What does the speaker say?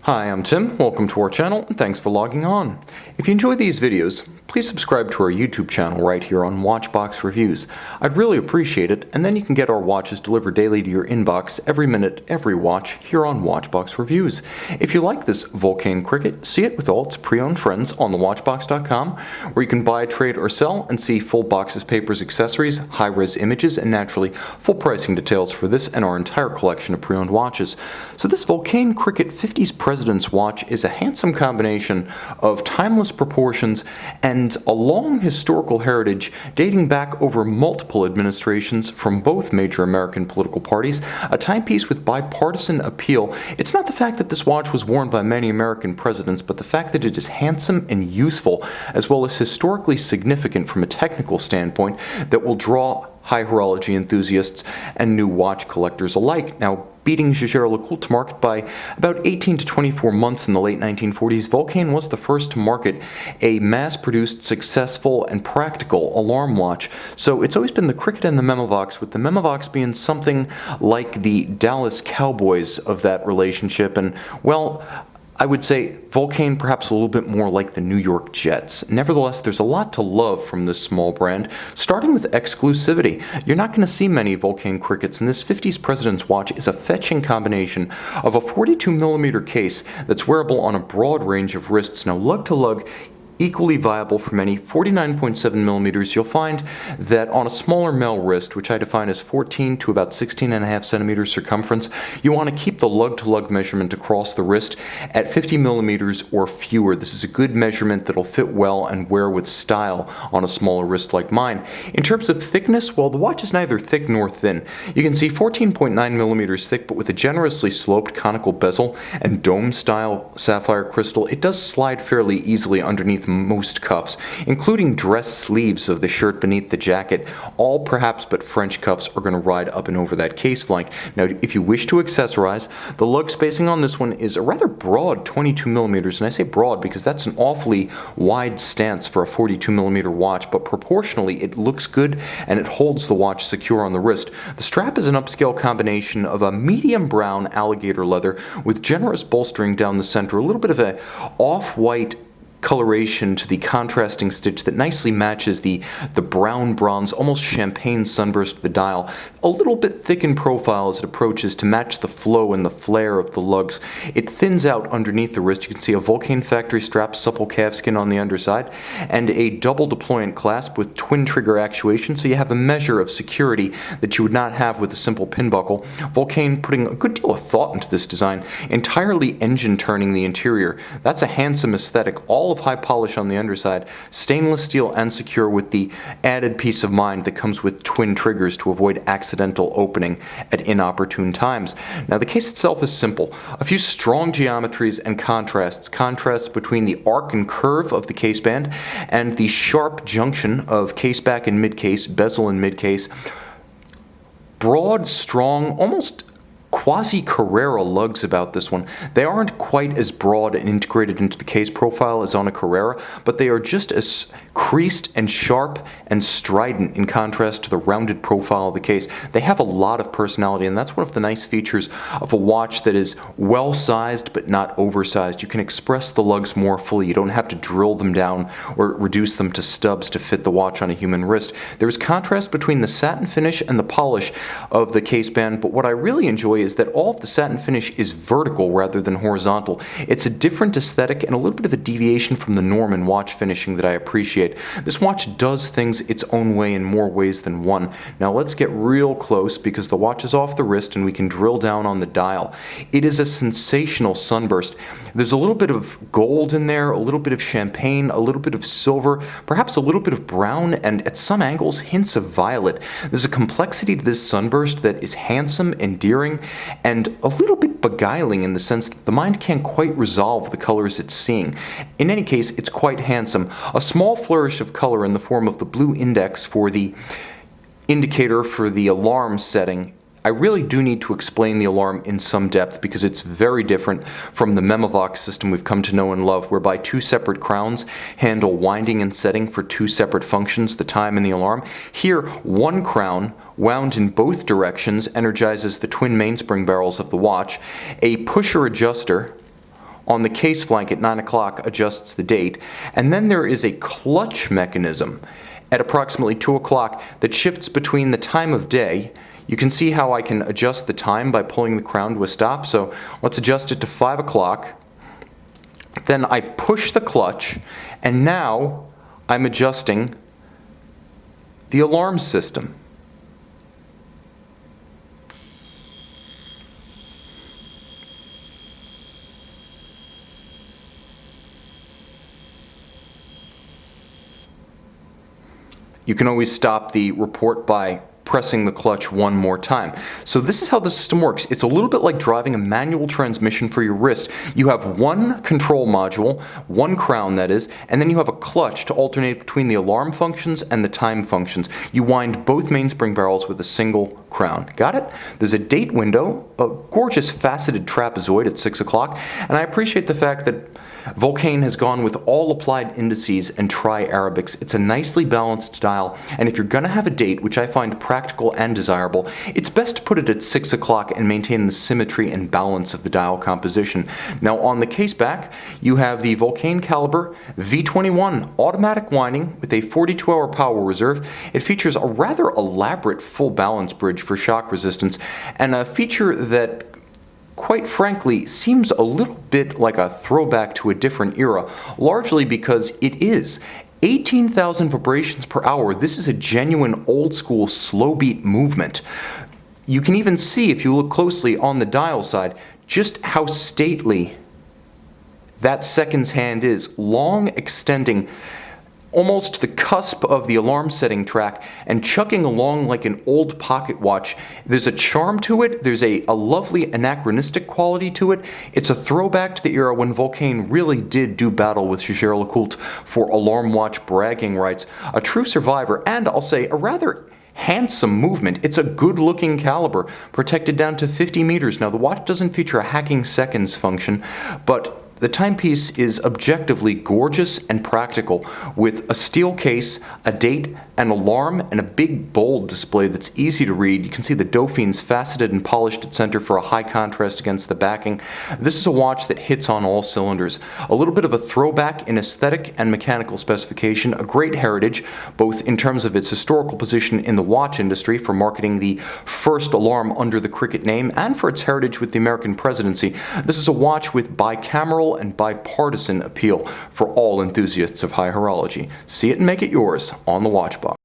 Hi, I'm Tim. Welcome to our channel, and thanks for logging on. If you enjoy these videos, please subscribe to our YouTube channel right here on Watchbox Reviews. I'd really appreciate it, and then you can get our watches delivered daily to your inbox every minute, every watch here on Watchbox Reviews. If you like this Vulcain Cricket, see it with all its pre-owned friends on thewatchbox.com, where you can buy, trade, or sell and see full boxes, papers, accessories, high-res images, and naturally full pricing details for this and our entire collection of pre-owned watches. So this Vulcain Cricket 50's President's Watch is a handsome combination of timeless proportions and a long historical heritage dating back over multiple administrations from both major American political parties, a timepiece with bipartisan appeal. It's not the fact that this watch was worn by many American presidents, but the fact that it is handsome and useful, as well as historically significant from a technical standpoint, that will draw high horology enthusiasts and new watch collectors alike. Now, beating Jaeger-LeCoultre to market by about 18 to 24 months in the late 1940s, Vulcain was the first to market a mass-produced, successful, and practical alarm watch. So it's always been the Cricket and the Memovox, with the Memovox being something like the Dallas Cowboys of that relationship. And, well, I would say Vulcain perhaps a little bit more like the New York Jets. Nevertheless, there's a lot to love from this small brand, starting with exclusivity. You're not going to see many Vulcain Crickets, and this 50's President's Watch is a fetching combination of a 42mm case that's wearable on a broad range of wrists. Now, lug-to-lug, equally viable for many. 49.7mm, you'll find that on a smaller male wrist, which I define as 14 to about 16.5 centimeters circumference, you want to keep the lug-to-lug measurement across the wrist at 50mm or fewer. This is a good measurement that'll fit well and wear with style on a smaller wrist like mine. In terms of thickness, well, the watch is neither thick nor thin. You can see 14.9mm thick, but with a generously sloped conical bezel and dome-style sapphire crystal, it does slide fairly easily underneath most cuffs, including dress sleeves of the shirt beneath the jacket. All perhaps but French cuffs are going to ride up and over that case flank. Now, if you wish to accessorize, the lug spacing on this one is a rather broad 22mm, and I say broad because that's an awfully wide stance for a 42mm watch, but proportionally it looks good and it holds the watch secure on the wrist. The strap is an upscale combination of a medium brown alligator leather with generous bolstering down the center, a little bit of a off-white coloration to the contrasting stitch that nicely matches the brown bronze, almost champagne sunburst of the dial. A little bit thick in profile as it approaches to match the flow and the flare of the lugs. It thins out underneath the wrist. You can see a Vulcain factory strap, supple calfskin on the underside, and a double deployant clasp with twin trigger actuation, so you have a measure of security that you would not have with a simple pin buckle. Vulcain putting a good deal of thought into this design, entirely engine turning the interior. That's a handsome aesthetic, all of high polish on the underside, stainless steel and secure, with the added peace of mind that comes with twin triggers to avoid accidental opening at inopportune times. Now, the case itself is simple. A few strong geometries and contrasts between the arc and curve of the case band and the sharp junction of case back and mid case, bezel and mid case. Broad, strong, almost quasi-Carrera lugs about this one. They aren't quite as broad and integrated into the case profile as on a Carrera, but they are just as creased and sharp and strident in contrast to the rounded profile of the case. They have a lot of personality, and that's one of the nice features of a watch that is well-sized but not oversized. You can express the lugs more fully. You don't have to drill them down or reduce them to stubs to fit the watch on a human wrist. There is contrast between the satin finish and the polish of the case band, but what I really enjoy is that all of the satin finish is vertical rather than horizontal. It's a different aesthetic and a little bit of a deviation from the norm in watch finishing that I appreciate. This watch does things its own way in more ways than one. Now let's get real close because the watch is off the wrist and we can drill down on the dial. It is a sensational sunburst. There's a little bit of gold in there, a little bit of champagne, a little bit of silver, perhaps a little bit of brown, and at some angles hints of violet. There's a complexity to this sunburst that is handsome, endearing, and a little bit beguiling in the sense that the mind can't quite resolve the colors it's seeing. In any case, it's quite handsome. A small flourish of color in the form of the blue index for the indicator for the alarm setting. I really do need to explain the alarm in some depth because it's very different from the Memovox system we've come to know and love, whereby two separate crowns handle winding and setting for two separate functions, the time and the alarm. Here, one crown, wound in both directions, energizes the twin mainspring barrels of the watch. A pusher adjuster on the case flank at 9 o'clock adjusts the date, and then there is a clutch mechanism at approximately 2 o'clock that shifts between the time of day. You can see how I can adjust the time by pulling the crown to a stop, so let's adjust it to 5 o'clock. Then I push the clutch, and now I'm adjusting the alarm system. You can always stop the report by pressing the clutch one more time. So this is how the system works. It's a little bit like driving a manual transmission for your wrist. You have one control module, one crown that is, and then you have a clutch to alternate between the alarm functions and the time functions. You wind both mainspring barrels with a single crown. Got it? There's a date window, a gorgeous faceted trapezoid at 6 o'clock, and I appreciate the fact that Vulcain has gone with all applied indices and tri-Arabics. It's a nicely balanced dial, and if you're going to have a date, which I find practical and desirable, it's best to put it at 6 o'clock and maintain the symmetry and balance of the dial composition. Now on the case back, you have the Vulcain caliber V21 automatic winding with a 42-hour power reserve. It features a rather elaborate full balance bridge for shock resistance, and a feature that quite frankly seems a little bit like a throwback to a different era, largely because it is 18,000 vibrations per hour. This is a genuine old school slow beat movement. You can even see, if you look closely on the dial side, just how stately that seconds hand is, long, extending almost the cusp of the alarm setting track and chugging along like an old pocket watch. There's a charm to it, there's a lovely anachronistic quality to it. It's a throwback to the era when Vulcain really did do battle with Jaeger-LeCoultre for alarm watch bragging rights. A true survivor, and I'll say a rather handsome movement. It's a good-looking caliber, protected down to 50 meters. Now the watch doesn't feature a hacking seconds function, but the timepiece is objectively gorgeous and practical, with a steel case, a date, an alarm, and a big bold display that's easy to read. You can see the Dauphine's faceted and polished at center for a high contrast against the backing. This is a watch that hits on all cylinders. A little bit of a throwback in aesthetic and mechanical specification, a great heritage, both in terms of its historical position in the watch industry for marketing the first alarm under the Cricket name, and for its heritage with the American presidency. This is a watch with bicameral and bipartisan appeal for all enthusiasts of high horology. See it and make it yours on the Watchbox.